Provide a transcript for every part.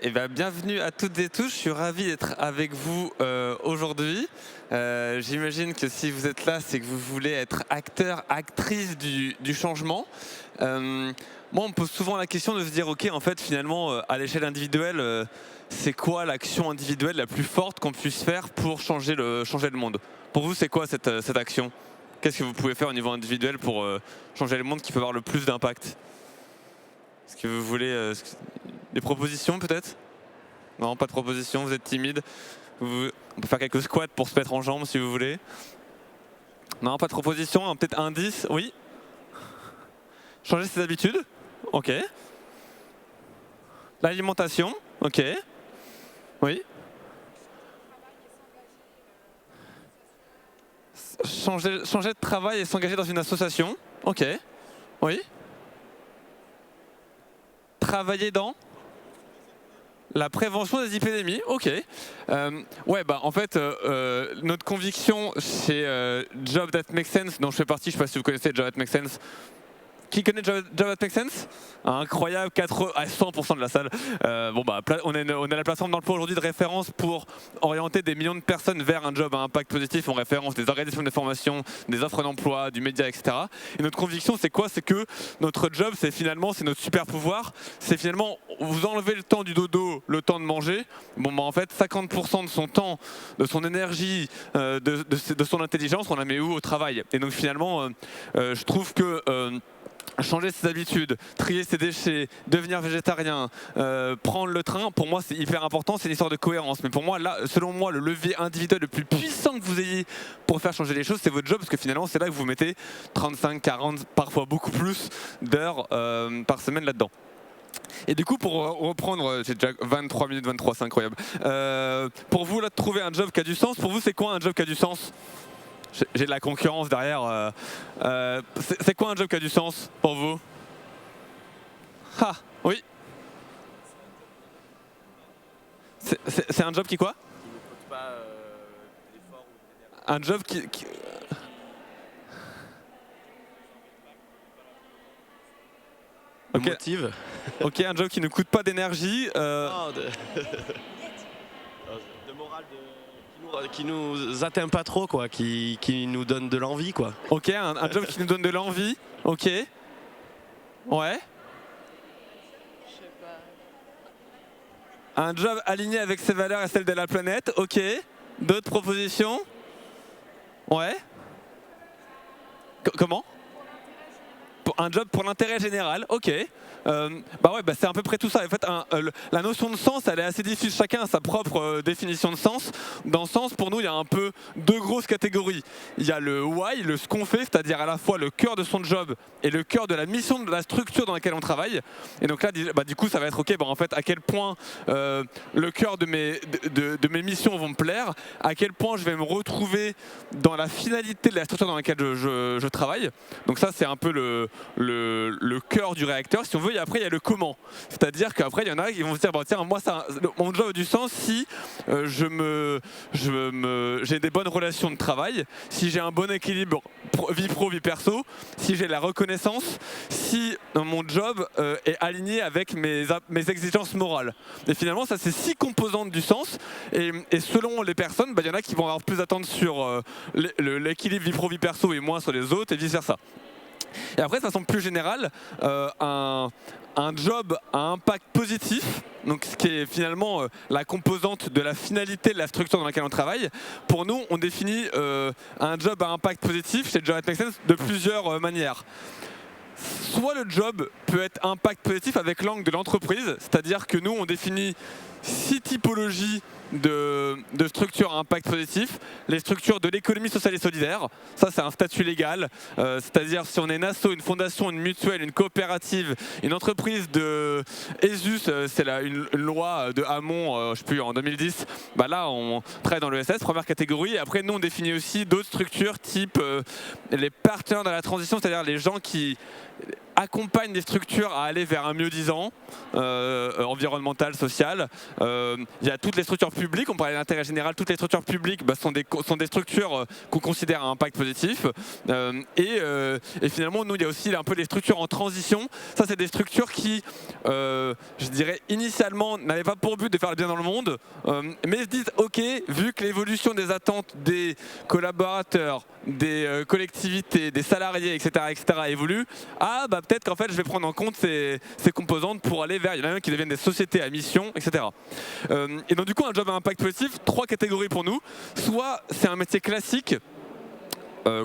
Bienvenue à toutes et tous, je suis ravi d'être avec vous aujourd'hui. J'imagine que si vous êtes là, c'est que vous voulez être acteur, actrice du changement. Moi, on me pose souvent la question de se dire, ok, en fait, finalement, à l'échelle individuelle, c'est quoi l'action individuelle la plus forte qu'on puisse faire pour changer le monde? Pour vous, c'est quoi cette action? Qu'est-ce que vous pouvez faire au niveau individuel pour changer le monde qui peut avoir le plus d'impact? Est-ce que vous voulez des propositions peut-être? Non, pas de propositions, vous êtes timide. On peut faire quelques squats pour se mettre en jambes si vous voulez. Non, pas de proposition, peut-être un 10, oui. Changer ses habitudes, ok. L'alimentation, ok. Oui. Changer de travail et s'engager dans une association, ok. Oui. Travailler dans la prévention des épidémies, ok. En fait, notre conviction, c'est Job That Makes Sense, dont je fais partie. Je ne sais pas si vous connaissez Job That Makes Sense. Qui connaît Job That Makes Sense? Incroyable, 100% de la salle. On est la plateforme d'emploi aujourd'hui de référence pour orienter des millions de personnes vers un job à impact positif. On référence des organisations de formation, des offres d'emploi, du média, etc. Et notre conviction, c'est quoi? C'est que notre job, c'est notre super pouvoir. C'est finalement, vous enlevez le temps du dodo, le temps de manger. En fait, 50% de son temps, de son énergie, de son intelligence, on la met où? Au travail. Et donc finalement, je trouve que changer ses habitudes, trier ses déchets, devenir végétarien, prendre le train, pour moi c'est hyper important, c'est une histoire de cohérence. Mais pour moi, là, selon moi, le levier individuel le plus puissant que vous ayez pour faire changer les choses, c'est votre job, parce que finalement c'est là que vous mettez 35, 40, parfois beaucoup plus d'heures par semaine là-dedans. Et du coup, pour reprendre, j'ai déjà 23 minutes 23, c'est incroyable. Pour vous, là, de trouver un job qui a du sens, pour vous c'est quoi un job qui a du sens? J'ai de la concurrence derrière. C'est quoi un job qui a du sens pour vous? Ah, oui. C'est un job qui quoi? Qui ne coûte pas l'effort ou l'énergie. Un job Okay. Motive. Ok, un job qui ne coûte pas d'énergie. Non, de morale, qui nous atteint pas trop, quoi, qui nous donne de l'envie, quoi. Ok, un job qui nous donne de l'envie. Ok. Ouais. Je sais pas. Un job aligné avec ses valeurs et celles de la planète. Ok. D'autres propositions? Ouais. Comment? Un job pour l'intérêt général, ok. C'est à peu près tout ça. En fait, la notion de sens, elle est assez diffuse. Chacun a sa propre définition de sens. Dans le sens, pour nous, il y a un peu deux grosses catégories. Il y a le why, ce qu'on fait, c'est-à-dire à la fois le cœur de son job et le cœur de la mission de la structure dans laquelle on travaille. Et donc là, du coup, ça va être ok. En fait, à quel point le cœur de mes missions vont me plaire, à quel point je vais me retrouver dans la finalité de la structure dans laquelle je travaille. Donc ça, c'est un peu le cœur du réacteur, si on veut. Et après, il y a le comment. C'est-à-dire qu'après, il y en a qui vont se dire, tiens, moi, mon job a du sens si j'ai des bonnes relations de travail, si j'ai un bon équilibre vie pro, vie perso, si j'ai la reconnaissance, si mon job est aligné avec mes exigences morales. Et finalement, ça, c'est 6 composantes du sens. Et selon les personnes, il y en a qui vont avoir plus d'attentes sur l'équilibre vie pro, vie perso et moins sur les autres, et vice-versa. Et après, de façon plus générale, un job à impact positif, donc ce qui est finalement la composante de la finalité de la structure dans laquelle on travaille, pour nous, on définit un job à impact positif chez Job That Makes Sense de plusieurs manières. Soit le job peut être impact positif avec l'angle de l'entreprise, c'est-à-dire que nous, on définit 6 typologies de structures à impact positif. Les structures de l'économie sociale et solidaire, ça c'est un statut légal, c'est-à-dire si on est une asso, une fondation, une mutuelle, une coopérative, une entreprise de ESUS, c'est une loi de Hamon, je sais plus, en 2010, là on travaille dans l'ESS, première catégorie. Et après nous on définit aussi d'autres structures type les partenaires de la transition, c'est-à-dire les gens qui accompagne des structures à aller vers un mieux-disant environnemental, social. Il y a toutes les structures publiques, on parlait d'intérêt général, toutes les structures publiques sont des structures qu'on considère à impact positif. Et finalement, nous, il y a aussi un peu les structures en transition. Ça, c'est des structures qui, je dirais, initialement, n'avaient pas pour but de faire le bien dans le monde, mais se disent, ok, vu que l'évolution des attentes des collaborateurs, des collectivités, des salariés, etc. évolue, peut-être qu'en fait je vais prendre en compte ces composantes pour aller vers, il y en a même qui deviennent des sociétés à mission, etc. Et donc du coup un job à impact positif, 3 catégories pour nous. Soit c'est un métier classique,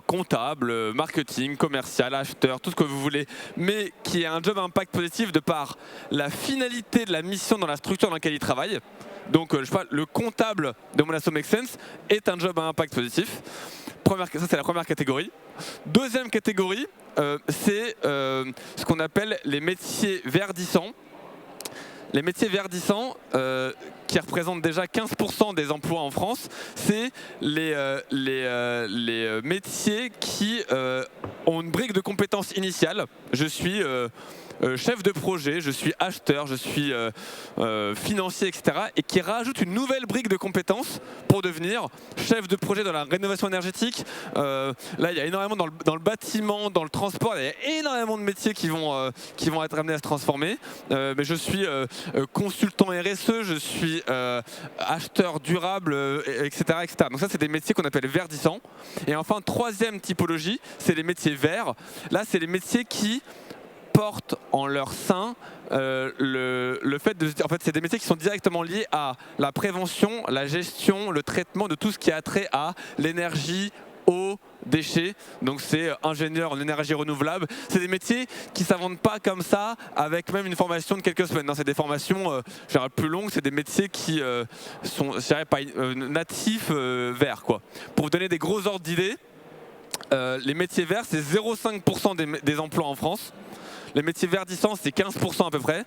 comptable, marketing, commercial, acheteur, tout ce que vous voulez, mais qui est un job à impact positif de par la finalité de la mission dans la structure dans laquelle il travaille. Donc je sais pas, le comptable de Mon Asso Make Sense est un job à impact positif. Ça c'est la première catégorie. Deuxième catégorie, c'est ce qu'on appelle les métiers verdissants. Les métiers verdissants, qui représentent déjà 15% des emplois en France, c'est les métiers qui ont une brique de compétences initiale. Je suis chef de projet, je suis acheteur, je suis financier, etc. Et qui rajoute une nouvelle brique de compétences pour devenir chef de projet dans la rénovation énergétique. Là, il y a énormément dans le bâtiment, dans le transport, il y a énormément de métiers qui vont être amenés à se transformer. Mais je suis consultant RSE, je suis acheteur durable, etc., etc. Donc ça, c'est des métiers qu'on appelle verdissants. Et enfin, troisième typologie, c'est les métiers verts. Là, c'est les métiers qui portent en leur sein le fait de... En fait, c'est des métiers qui sont directement liés à la prévention, la gestion, le traitement de tout ce qui a trait à l'énergie, eau, déchets. Donc c'est ingénieur en énergie renouvelable. C'est des métiers qui ne s'inventent pas comme ça avec même une formation de quelques semaines. Non, c'est des formations plus longues. C'est des métiers qui sont, je dirais, pas natifs verts, quoi. Pour vous donner des gros ordres d'idées, les métiers verts, c'est 0,5% des emplois en France. Les métiers verdissants, c'est 15% à peu près.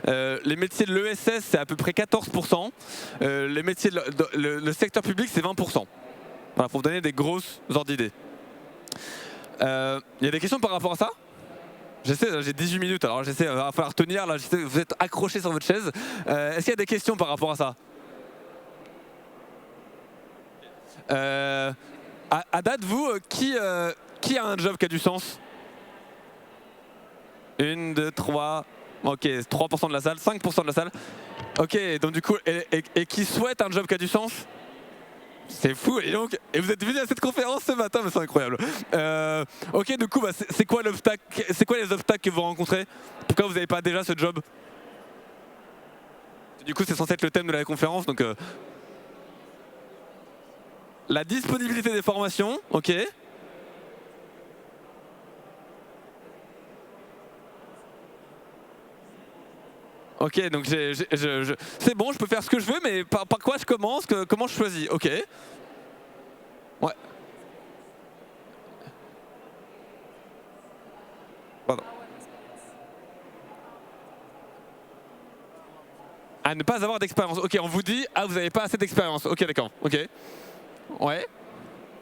Les métiers de l'ESS, c'est à peu près 14%. Les métiers le secteur public, c'est 20%. Voilà, pour vous donner des grosses ordres d'idées. Il y a des questions par rapport à ça? J'essaie, j'ai 18 minutes, alors j'essaie, il va falloir tenir, là, vous êtes accrochés sur votre chaise. Est-ce qu'il y a des questions par rapport à ça? À date, vous, qui a un job qui a du sens? 1, 2, 3, ok, 3% de la salle, 5% de la salle. Ok, donc du coup, et qui souhaite un job qui a du sens? C'est fou, et vous êtes venus à cette conférence ce matin, mais c'est incroyable. Ok, du coup, c'est quoi l'obstacle? C'est quoi les obstacles que vous rencontrez? Pourquoi vous n'avez pas déjà ce job? Du coup, c'est censé être le thème de la conférence, donc... La disponibilité des formations, ok. Ok, donc c'est bon, je peux faire ce que je veux, mais par quoi je commence, comment je choisis? Ok. Ouais. Pardon. À ne pas avoir d'expérience. Ok, on vous dit, vous n'avez pas assez d'expérience. Ok, d'accord. Ok. Ouais.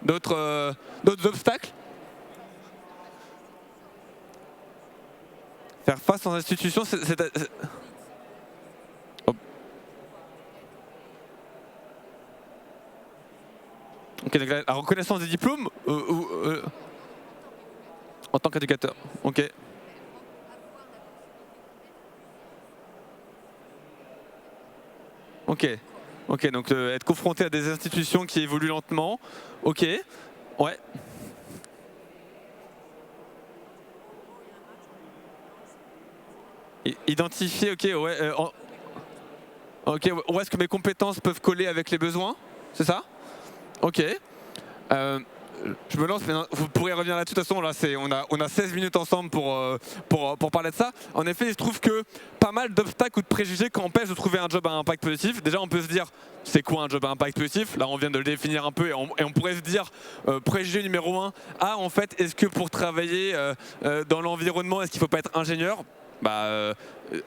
D'autres obstacles? Faire face aux institutions, Ok, donc la reconnaissance des diplômes en tant qu'éducateur. Ok. Ok. Ok, donc être confronté à des institutions qui évoluent lentement. Ok. Ouais. Identifier, ok, ouais. Ok, où est-ce que mes compétences peuvent coller avec les besoins? C'est ça? Ok. Je me lance, mais vous pourrez revenir là-dessus. De toute façon, là, on a 16 minutes ensemble pour parler de ça. En effet, il se trouve que pas mal d'obstacles ou de préjugés qu'empêchent de trouver un job à impact positif. Déjà, on peut se dire, c'est quoi un job à impact positif? Là, on vient de le définir un peu et on pourrait se dire, préjugé numéro 1, en fait, est-ce que pour travailler dans l'environnement, est-ce qu'il ne faut pas être ingénieur?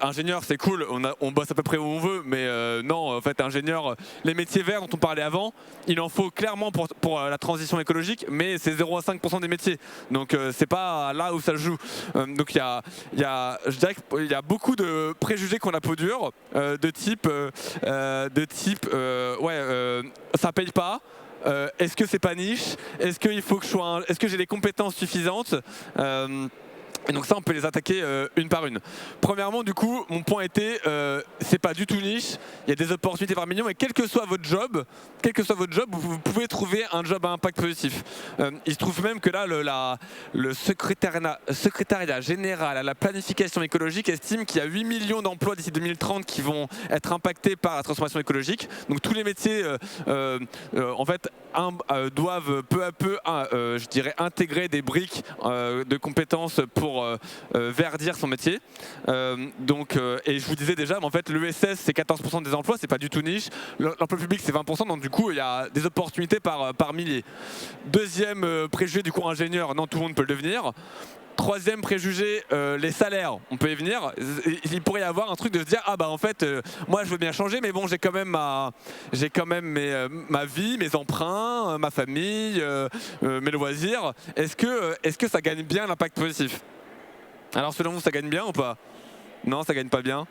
Ingénieur c'est cool, on bosse à peu près où on veut, mais non, en fait ingénieur, les métiers verts dont on parlait avant, il en faut clairement pour la transition écologique, mais c'est 0 à 5% des métiers, donc c'est pas là où ça se joue. Donc je dirais qu'il y a beaucoup de préjugés qu'on a peau dure, de type ça paye pas. Est-ce que c'est pas niche? Est-ce qu'il faut que est-ce que j'ai les compétences suffisantes? Et donc ça, on peut les attaquer une par une. Premièrement, du coup, mon point était, c'est pas du tout niche. Il y a des opportunités par million, et quel que soit votre job, vous pouvez trouver un job à impact positif. Il se trouve même que là, le secrétariat général à la planification écologique estime qu'il y a 8 millions d'emplois d'ici 2030 qui vont être impactés par la transformation écologique. Donc tous les métiers, en fait, doivent peu à peu, je dirais, intégrer des briques de compétences pour verdir son métier. Et je vous disais déjà, mais en fait, l'ESS c'est 14% des emplois, c'est pas du tout niche. L'emploi public c'est 20%, donc du coup il y a des opportunités par milliers. Deuxième préjugé, du coup ingénieur, non, tout le monde peut le devenir. Troisième préjugé, les salaires, on peut y venir. Il pourrait y avoir un truc de se dire, en fait, moi je veux bien changer, mais bon, j'ai quand même ma vie, mes emprunts, ma famille, mes loisirs. Est-ce que ça gagne bien l'impact positif? Alors selon vous, ça gagne bien ou pas? Non, ça gagne pas bien.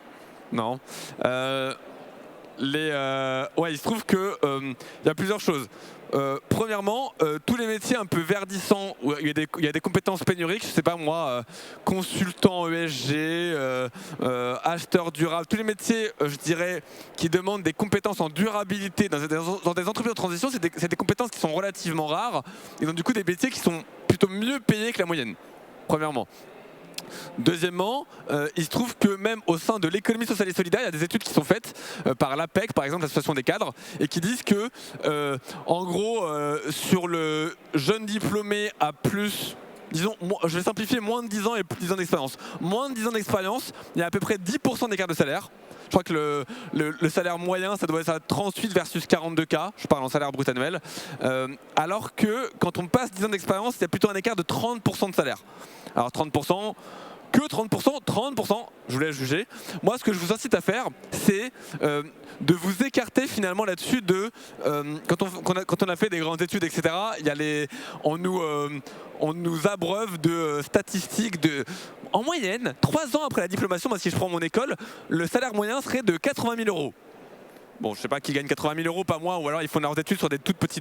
Non. Il se trouve que y a plusieurs choses. Premièrement, tous les métiers un peu verdissants où il y a des compétences pénuriques, je sais pas moi, consultant ESG, acheteur durable, tous les métiers, je dirais, qui demandent des compétences en durabilité dans des entreprises de transition, c'est des compétences qui sont relativement rares, et donc du coup des métiers qui sont plutôt mieux payés que la moyenne, premièrement. Deuxièmement, il se trouve que même au sein de l'économie sociale et solidaire, il y a des études qui sont faites par l'APEC, par exemple l'association des cadres, et qui disent que, en gros, sur le jeune diplômé à plus, disons, je vais simplifier, moins de 10 ans et plus de 10 ans d'expérience. Moins de 10 ans d'expérience, il y a à peu près 10% d'écart de salaire. Je crois que le salaire moyen, ça doit être à 38 versus 42K, je parle en salaire brut annuel. Alors que quand on passe 10 ans d'expérience, il y a plutôt un écart de 30% de salaire. Alors 30%, que 30%, 30%, je vous laisse juger. Moi, ce que je vous incite à faire, c'est de vous écarter finalement là-dessus de quand on a fait des grandes études, etc. On nous abreuve de statistiques de. En moyenne, 3 ans après la diplomation, moi si je prends mon école, le salaire moyen serait de 80 000 euros. Bon, je sais pas qui gagne 80 000 euros, pas moi, ou alors ils font leurs études sur des tout petits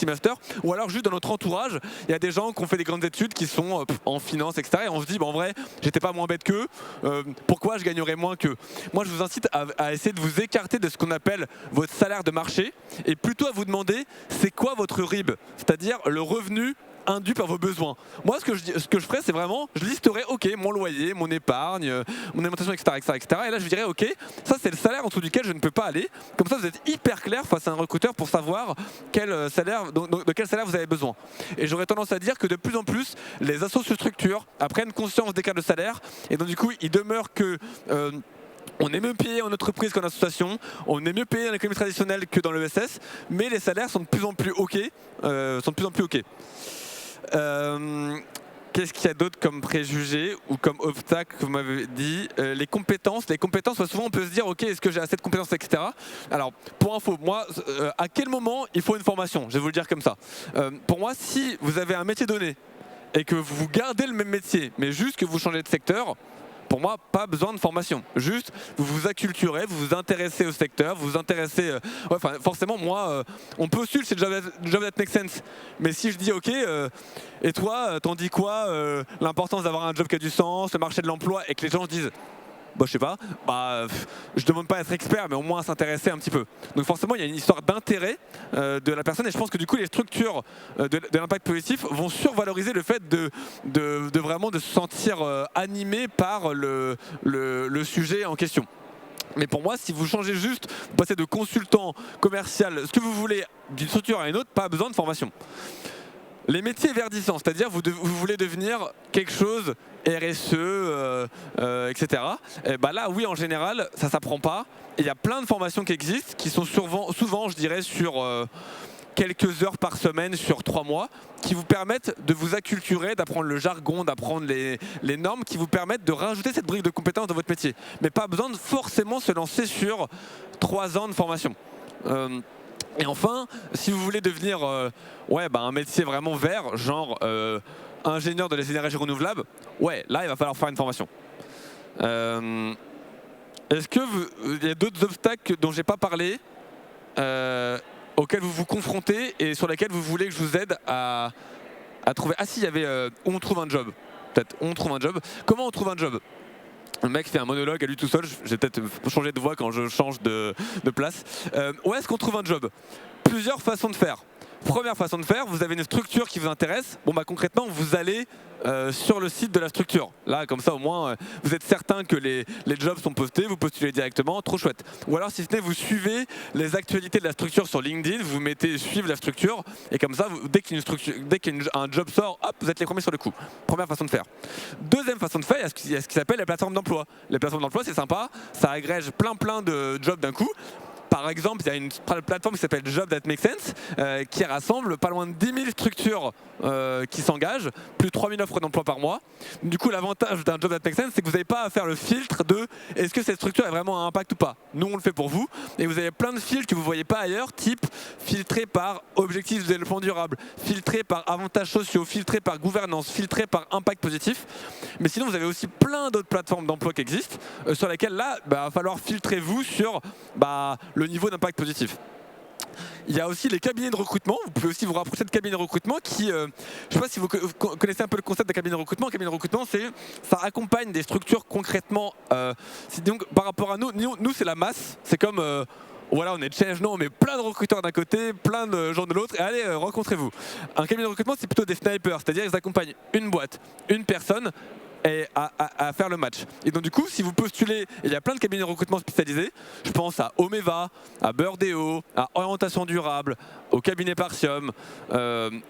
masters, ou alors juste dans notre entourage, il y a des gens qui ont fait des grandes études qui sont en finance, etc. Et on se dit, en vrai, j'étais pas moins bête qu'eux, pourquoi je gagnerais moins qu'eux? Moi, je vous incite à essayer de vous écarter de ce qu'on appelle votre salaire de marché, et plutôt à vous demander, c'est quoi votre RIB, c'est-à-dire le revenu induit par vos besoins. Moi, ce que je ferais, c'est vraiment, je listerais, ok, mon loyer, mon épargne, mon alimentation, etc., etc., etc. Et là, je dirais, ok, ça c'est le salaire en dessous duquel je ne peux pas aller. Comme ça, vous êtes hyper clair face à un recruteur pour savoir de quel salaire vous avez besoin. Et j'aurais tendance à dire que de plus en plus, les assos se structurent, prennent conscience des cas de salaire, et donc du coup, il demeure que on est mieux payé en entreprise qu'en association, on est mieux payé dans l'économie traditionnelle que dans l'ESS, mais les salaires sont de plus en plus ok. Qu'est-ce qu'il y a d'autre comme préjugé ou comme obstacle que vous m'avez dit? Les compétences, souvent on peut se dire ok, est-ce que j'ai assez de compétences, etc. Alors pour info, moi, à quel moment il faut une formation? Je vais vous le dire comme ça. Pour moi, si vous avez un métier donné et que vous gardez le même métier, mais juste que vous changez de secteur, pour moi, pas besoin de formation. Juste, vous vous acculturez, vous vous intéressez au secteur, vous vous intéressez. Forcément, moi, on postule chez Job That Makes Sense. Mais si je dis, ok, et toi, t'en dis quoi l'importance d'avoir un job qui a du sens, le marché de l'emploi, et que les gens se disent, je sais pas, je demande pas à être expert, mais au moins à s'intéresser un petit peu. Donc forcément, il y a une histoire d'intérêt de la personne, et je pense que du coup, les structures de l'impact positif vont survaloriser le fait de vraiment de se sentir animé par le sujet en question. Mais pour moi, si vous changez juste, vous passez de consultant commercial, ce que vous voulez, d'une structure à une autre, pas besoin de formation. Les métiers verdissants, c'est-à-dire vous voulez devenir quelque chose, RSE, etc. Et là, oui, en général, ça s'apprend pas. Et il y a plein de formations qui existent, qui sont souvent, je dirais, sur quelques heures par semaine sur 3 mois qui vous permettent de vous acculturer, d'apprendre le jargon, d'apprendre les normes, qui vous permettent de rajouter cette brique de compétences dans votre métier. Mais pas besoin de forcément se lancer sur 3 ans de formation. Et enfin, si vous voulez devenir un métier vraiment vert, genre ingénieur de les énergies renouvelables, là il va falloir faire une formation. Est-ce qu'il y a d'autres obstacles dont j'ai pas parlé auxquels vous vous confrontez et sur lesquels vous voulez que je vous aide à trouver... Ah si, il y avait où on trouve un job. Peut-être où on trouve un job. Comment on trouve un job? Le mec fait un monologue à lui tout seul, j'ai peut-être changé de voix quand je change de place. Où est-ce qu'on trouve un job? Plusieurs façons de faire. Première façon de faire, vous avez une structure qui vous intéresse. Concrètement, vous allez sur le site de la structure. Là, comme ça, au moins, vous êtes certain que les jobs sont postés, vous postulez directement, trop chouette. Ou alors, si ce n'est, vous suivez les actualités de la structure sur LinkedIn, vous mettez suivre la structure, et comme ça, dès qu'un job sort, hop, vous êtes les premiers sur le coup. Première façon de faire. Deuxième façon de faire, il y a ce qui s'appelle les plateformes d'emploi. Les plateformes d'emploi, c'est sympa, ça agrège plein de jobs d'un coup. Par exemple, il y a une plateforme qui s'appelle Job That Makes Sense qui rassemble pas loin de 10 000 structures qui s'engagent, plus de 3 000 offres d'emploi par mois. Du coup, l'avantage d'un Job That Makes Sense, c'est que vous n'avez pas à faire le filtre de est-ce que cette structure a vraiment un impact ou pas. Nous, on le fait pour vous. Et vous avez plein de filtres que vous ne voyez pas ailleurs, type filtré par objectifs de développement durable, filtré par avantages sociaux, filtré par gouvernance, filtré par impact positif. Mais sinon, vous avez aussi plein d'autres plateformes d'emploi qui existent, sur lesquelles là, il va falloir filtrer vous sur le niveau d'impact positif. Il y a aussi les cabinets de recrutement. Vous pouvez aussi vous rapprocher de cabinets de recrutement qui, je ne sais pas si vous connaissez un peu le concept de cabinet de recrutement. Le cabinet de recrutement, ça accompagne des structures concrètement. Donc par rapport à nous c'est la masse. C'est comme voilà, on est Change, on met plein de recruteurs d'un côté, plein de gens de l'autre, et allez, rencontrez-vous. Un cabinet de recrutement, c'est plutôt des snipers, c'est-à-dire ils accompagnent une boîte, une personne, et à faire le match. Et donc du coup, si vous postulez, il y a plein de cabinets de recrutement spécialisés, je pense à Omeva, à Burdeo, à Orientation Durable, au cabinet Partium,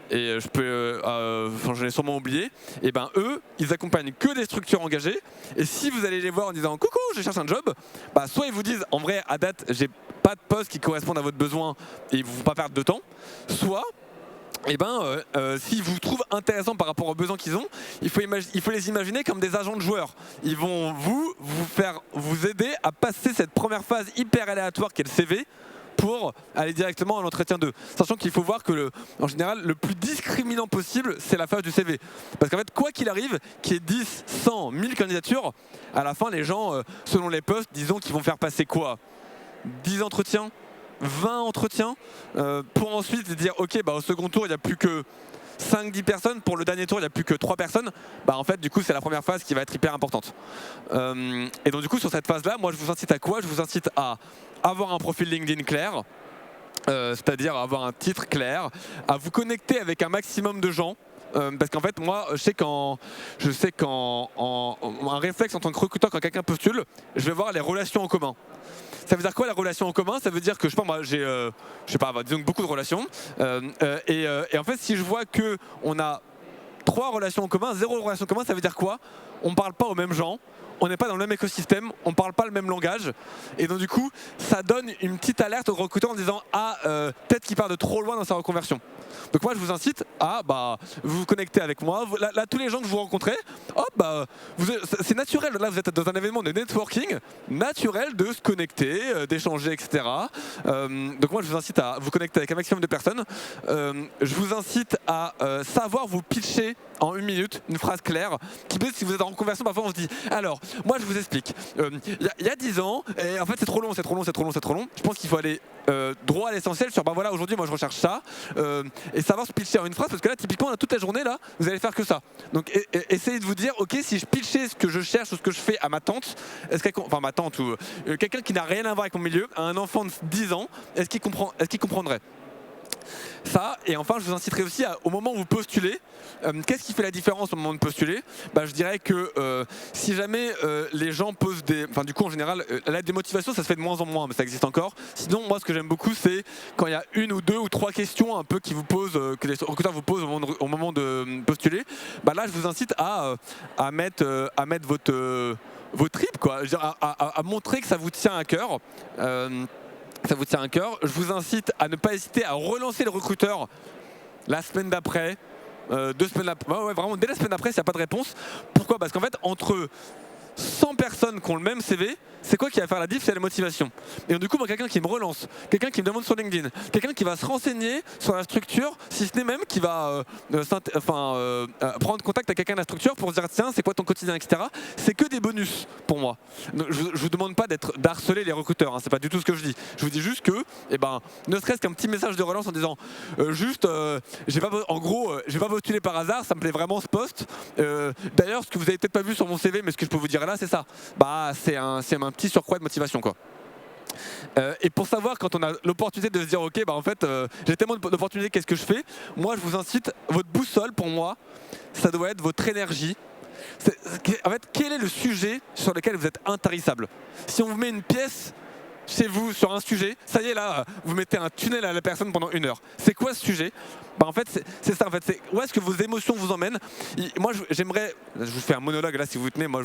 et j'en ai sûrement oublié, et eux, ils accompagnent que des structures engagées, et si vous allez les voir en disant « Coucou, je cherche un job », soit ils vous disent « En vrai, à date, j'ai pas de poste qui corresponde à votre besoin, et ils ne vous font pas perdre de temps », soit s'ils vous trouvent intéressant par rapport aux besoins qu'ils ont, il faut les imaginer comme des agents de joueurs. Ils vont vous aider à passer cette première phase hyper aléatoire qu'est le CV pour aller directement à l'entretien 2. Sachant qu'il faut voir que en général, le plus discriminant possible, c'est la phase du CV. Parce qu'en fait, quoi qu'il arrive, qu'il y ait 10, 100, 1000 candidatures, à la fin, les gens, selon les postes, disons qu'ils vont faire passer quoi 10 entretiens, 20 entretiens, pour ensuite dire ok, au second tour il n'y a plus que 5-10 personnes, pour le dernier tour il n'y a plus que 3 personnes, en fait du coup c'est la première phase qui va être hyper importante. Et donc du coup sur cette phase là, moi je vous incite à quoi? Je vous incite à avoir un profil LinkedIn clair, c'est-à-dire avoir un titre clair, à vous connecter avec un maximum de gens. Parce qu'en fait, moi, je sais qu'un réflexe en tant que recruteur, quand quelqu'un postule, je vais voir les relations en commun. Ça veut dire quoi, la relation en commun? Ça veut dire que, je sais pas, moi, j'ai, disons beaucoup de relations. Et en fait, si je vois qu'on a 3 relations en commun, 0 relation en commun, ça veut dire quoi? On ne parle pas aux mêmes gens. On n'est pas dans le même écosystème, on ne parle pas le même langage. Et donc du coup, ça donne une petite alerte au recruteur en disant « Ah, peut-être qu'il part de trop loin dans sa reconversion ». Donc moi, je vous incite à vous connecter avec moi. Là, tous les gens que vous rencontrez, c'est naturel. Là, vous êtes dans un événement de networking, naturel de se connecter, d'échanger, etc. Donc moi, je vous incite à vous connecter avec un maximum de personnes. Je vous incite à savoir vous pitcher en 1 minute, une phrase claire, qui peut, si vous êtes en reconversion, parfois on se dit alors, moi je vous explique, il y a 10 ans, et en fait c'est trop long, je pense qu'il faut aller droit à l'essentiel sur voilà, aujourd'hui moi je recherche ça, et savoir se pitcher en une phrase, parce que là typiquement toute la journée là, vous allez faire que ça. Donc essayez de vous dire, ok, si je pitchais ce que je cherche ou ce que je fais à ma tante, ma tante ou quelqu'un qui n'a rien à voir avec mon milieu, à un enfant de 10 ans, est-ce qu'il comprendrait ça? Et enfin, je vous inciterai aussi au moment où vous postulez, qu'est-ce qui fait la différence au moment de postuler? Je dirais que si jamais les gens posent du coup en général, la démotivation ça se fait de moins en moins, mais ça existe encore. Sinon, moi ce que j'aime beaucoup, c'est quand il y a 1 ou 2 ou 3 questions un peu qui vous posent, que les recruteurs vous posent au moment de postuler. Là, je vous incite à mettre vos tripes, quoi. À montrer que ça vous tient à cœur. ça vous tient à cœur, je vous incite à ne pas hésiter à relancer le recruteur la semaine d'après, 2 semaines après, ouais, vraiment dès la semaine d'après s'il n'y a pas de réponse. Pourquoi? Parce qu'en fait, entre 100 personnes qui ont le même CV, c'est quoi qui va faire la diff? C'est la motivation. Et donc, du coup, moi, quelqu'un qui me relance, quelqu'un qui me demande sur LinkedIn, quelqu'un qui va se renseigner sur la structure, si ce n'est même qui va prendre contact avec quelqu'un de la structure pour se dire tiens, c'est quoi ton quotidien, etc. C'est que des bonus pour moi. Donc, je ne vous demande pas d'harceler les recruteurs, hein, c'est pas du tout ce que je dis. Je vous dis juste que, ne serait-ce qu'un petit message de relance en disant j'ai pas postulé par hasard, ça me plaît vraiment ce poste. D'ailleurs, ce que vous avez peut-être pas vu sur mon CV, mais ce que je peux vous dire là, c'est ça. C'est un petit surcroît de motivation, quoi. Et pour savoir quand on a l'opportunité de se dire ok, en fait j'ai tellement d'opportunités, qu'est-ce que je fais? Moi je vous incite, votre boussole pour moi ça doit être votre énergie. En fait, quel est le sujet sur lequel vous êtes intarissable? Si on vous met une pièce chez vous sur un sujet, ça y est là, vous mettez un tunnel à la personne pendant 1 heure. C'est quoi ce sujet? En fait, c'est ça. En fait, c'est où est-ce que vos émotions vous emmènent. Moi, j'aimerais, je vous fais un monologue là si vous tenez. Moi,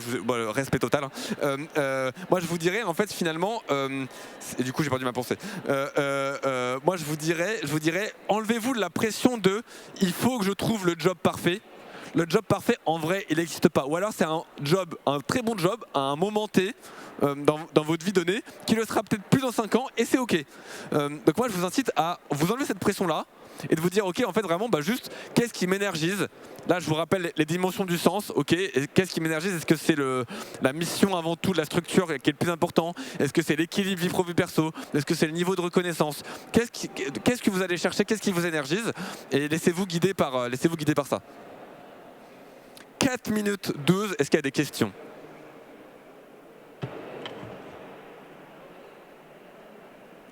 respect total. Moi, je vous dirais en fait finalement, et du coup, j'ai perdu ma pensée. Moi, je vous dirais, enlevez-vous de la pression de, il faut que je trouve le job parfait. Le job parfait, en vrai, il n'existe pas. Ou alors, c'est un très bon job à un moment T. Dans votre vie donnée, qui le sera peut-être plus dans 5 ans, et c'est ok. Donc moi je vous incite à vous enlever cette pression là et de vous dire ok, en fait vraiment juste qu'est-ce qui m'énergise. Là je vous rappelle les dimensions du sens, ok, et qu'est-ce qui m'énergise? Est-ce que c'est la mission avant tout de la structure qui est le plus important? Est-ce que c'est l'équilibre vie pro vie perso? Est-ce que c'est le niveau de reconnaissance? Qu'est-ce que vous allez chercher? Qu'est-ce qui vous énergise? Et laissez-vous guider par ça. 4 minutes 12, est-ce qu'il y a des questions?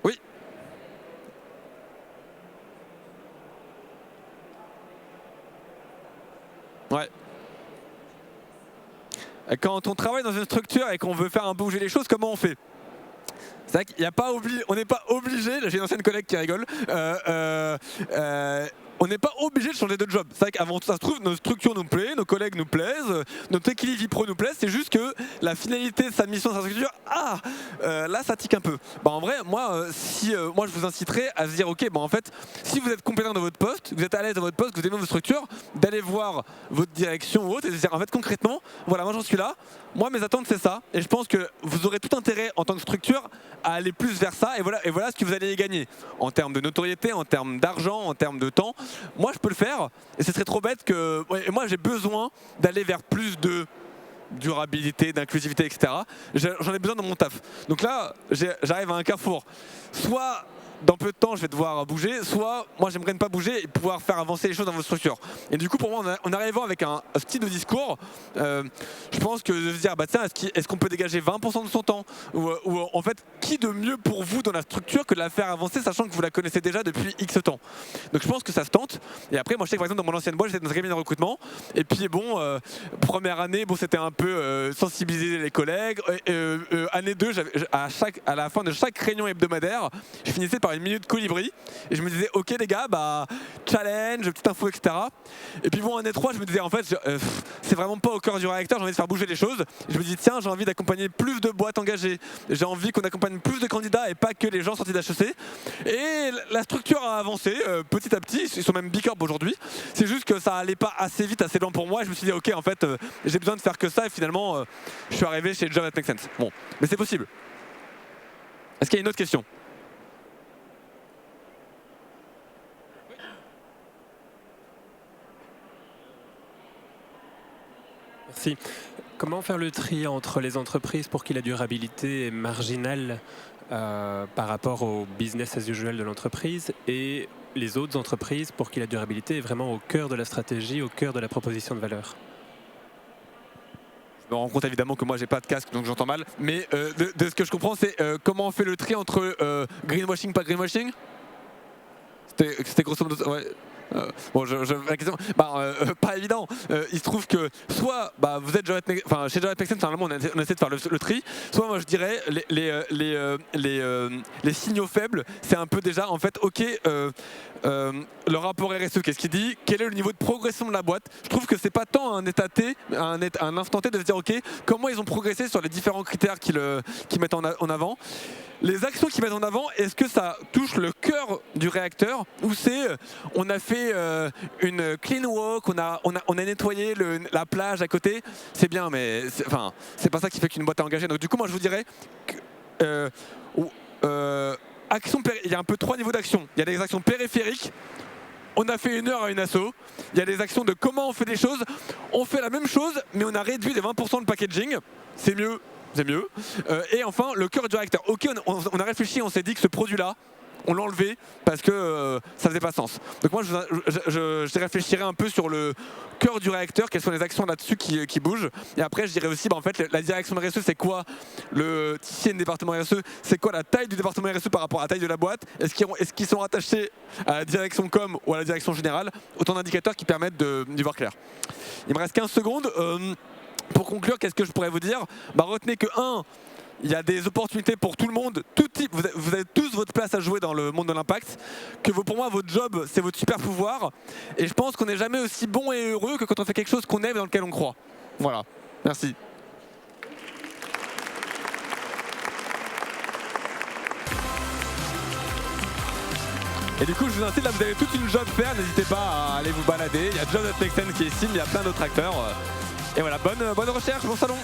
Oui. Ouais. Quand on travaille dans une structure et qu'on veut faire un peu bouger les choses, comment on fait? C'est vrai qu'il y a pas on n'est pas obligé, là j'ai une ancienne collègue qui rigole, on n'est pas obligé de changer de job. C'est vrai qu'avant tout ça se trouve, nos structures nous plaisent, nos collègues nous plaisent, notre équilibre vie pro nous plaise, c'est juste que la finalité de sa mission, de sa structure, là ça tique un peu. En vrai, moi je vous inciterais à se dire ok, en fait, si vous êtes compétent dans votre poste, vous êtes à l'aise dans votre poste, que vous aimez votre structure, d'aller voir votre direction ou autre et de se dire en fait concrètement, voilà, moi j'en suis là, moi mes attentes c'est ça, et je pense que vous aurez tout intérêt en tant que structure à aller plus vers ça, et voilà ce que vous allez y gagner en termes de notoriété, en termes d'argent, en termes de temps. Moi je peux le faire, et ce serait trop bête que moi j'ai besoin d'aller vers plus de durabilité, d'inclusivité, etc. J'en ai besoin dans mon taf. Donc là j'arrive à un carrefour. Soit dans peu de temps je vais devoir bouger, soit moi j'aimerais ne pas bouger et pouvoir faire avancer les choses dans votre structure. Et du coup pour moi en arrivant avec un style de discours, je pense que de se dire tiens, est-ce qu'on peut dégager 20% de son temps, ou en fait qui de mieux pour vous dans la structure que de la faire avancer sachant que vous la connaissez déjà depuis X temps. Donc je pense que ça se tente. Et après moi je sais que par exemple dans mon ancienne boîte j'étais dans un cabinet de recrutement, et puis première année c'était un peu sensibiliser les collègues, année 2 à la fin de chaque réunion hebdomadaire je finissais par 1 minute colibri et je me disais ok les gars, challenge, petite info, etc. Et puis année 3 je me disais en fait c'est vraiment pas au cœur du réacteur, j'ai envie de faire bouger les choses. Et je me dis tiens, j'ai envie d'accompagner plus de boîtes engagées, j'ai envie qu'on accompagne plus de candidats et pas que les gens sortis d'HEC. Et la structure a avancé petit à petit, ils sont même Bicorp aujourd'hui. C'est juste que ça allait pas assez vite, assez lent pour moi, et je me suis dit ok, en fait j'ai besoin de faire que ça, et finalement je suis arrivé chez Job That Makes Sense. Bon, mais c'est possible. Est-ce qu'il y a une autre question? Merci. Comment faire le tri entre les entreprises pour qui la durabilité est marginale par rapport au business as usual de l'entreprise, et les autres entreprises pour qui la durabilité est vraiment au cœur de la stratégie, au cœur de la proposition de valeur? Je me rends compte évidemment que moi j'ai pas de casque donc j'entends mal, mais de ce que je comprends c'est comment on fait le tri entre greenwashing, pas greenwashing. C'était grosso modo ouais. La question, pas évident. Il se trouve que soit vous êtes chez Job That Makes Sense, normalement on essaie de faire le tri. Soit moi je dirais les signaux faibles, c'est un peu déjà en fait ok. Le rapport RSE, qu'est-ce qu'il dit? Quel est le niveau de progression de la boîte? Je trouve que c'est pas tant un état T, un instant T de se dire ok, comment ils ont progressé sur les différents critères qu'ils mettent en avant. les actions qu'ils mettent en avant, est-ce que ça touche le cœur du réacteur ou c'est on a fait une clean walk, on a nettoyé la plage à côté, c'est bien, mais c'est pas ça qui fait qu'une boîte est engagée. Donc du coup, moi je vous dirais que, il y a un peu 3 niveaux d'action. Il y a des actions périphériques. On a fait 1 heure à une asso. Il y a des actions de comment on fait des choses. On fait la même chose, mais on a réduit de 20% le packaging. C'est mieux. C'est mieux. Et enfin, le cœur du réacteur. Ok, on a réfléchi, on s'est dit que ce produit-là, on l'a enlevé parce que ça faisait pas sens. Donc moi, je réfléchirais un peu sur le cœur du réacteur, quelles sont les actions là-dessus qui bougent. Et après, je dirais aussi, en fait, la direction de RSE, c'est quoi si il y a un département RSE, c'est quoi la taille du département RSE par rapport à la taille de la boîte? Est-ce qu'ils sont rattachés à la direction com ou à la direction générale? Autant d'indicateurs qui permettent d'y voir clair. Il me reste 15 secondes. Pour conclure, qu'est-ce que je pourrais vous dire? Retenez que il y a des opportunités pour tout le monde, tout type. Vous avez tous votre place à jouer dans le monde de l'impact. Que pour moi, votre job, c'est votre super pouvoir. Et je pense qu'on n'est jamais aussi bon et heureux que quand on fait quelque chose qu'on aime et dans lequel on croit. Voilà. Merci. Et du coup, je vous incite, là, vous avez toute une job faire. N'hésitez pas à aller vous balader. Il y a Job That Makes Sense qui est ici, mais il y a plein d'autres acteurs. Et voilà, bonne recherche, bon salon.